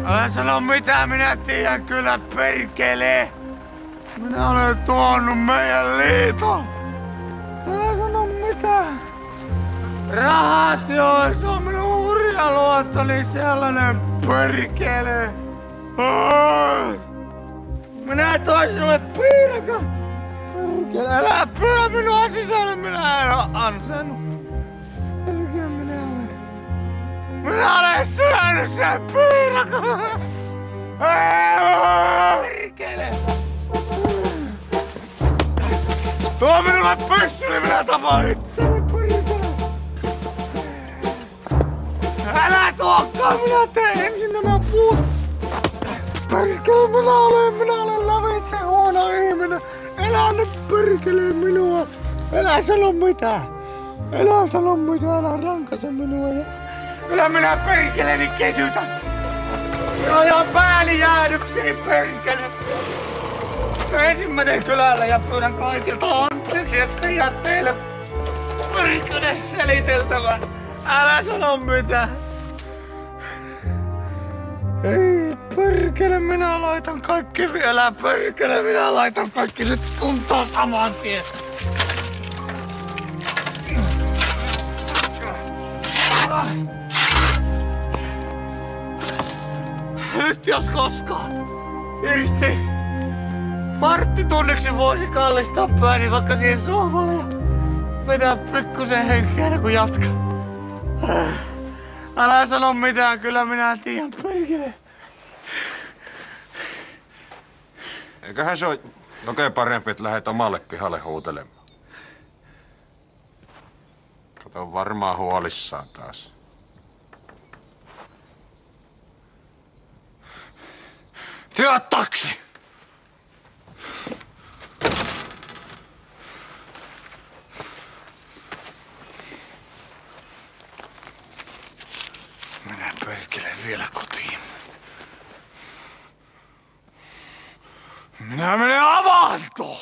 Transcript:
Älä sano mitään, minä tiedän kyllä perkele. Minä olen tuonut meidän liiton. Älä sano mitään. Rahat joo, se on minun hurja luottoni sellainen perkele. Minä toin sinulle piirakan. Perkele, älä pyö minua sisälle, minä en oo ansainnut. Perkele, minä olen syönyt sen piirakan. Perkele. Tuo minulle pyssyli, minä tapaan itseäni, perkele. Älä tuokkaa, minä teen ensin nämä puut. Perkele, minä olen lävitse huono ihminen. Älä nyt perkele minua. Älä sano mitään. Älä sano mitään, älä rankase minua. Kyllä minä perkeleni kesytän. Minä oon päällejäädyksiin perkele. Ensimmäinen kylällä ja pyydän kaikilta anteeksi, että jää teille perkele seliteltävän. Älä sano mitään. Ei perkele, minä laitan kaikki vielä. Perkele, minä laitan kaikki nyt kuntoon saman tien. Nyt jos koskaan, Kirsti, varttitunniksi voisi kallistaa pääni vaikka siihen sohvalle ja vetää pikkusen henkeä, kun jatkaa. Älä sano mitään, kyllä minä tiedän, perkele. Eiköhän se ole oikein parempi, että lähdet omalle pihalle huutelemaan. Kato, on varmaan huolissaan taas. Työ taksi! Minä perkelen vielä kotiin. Minä menen avantoon!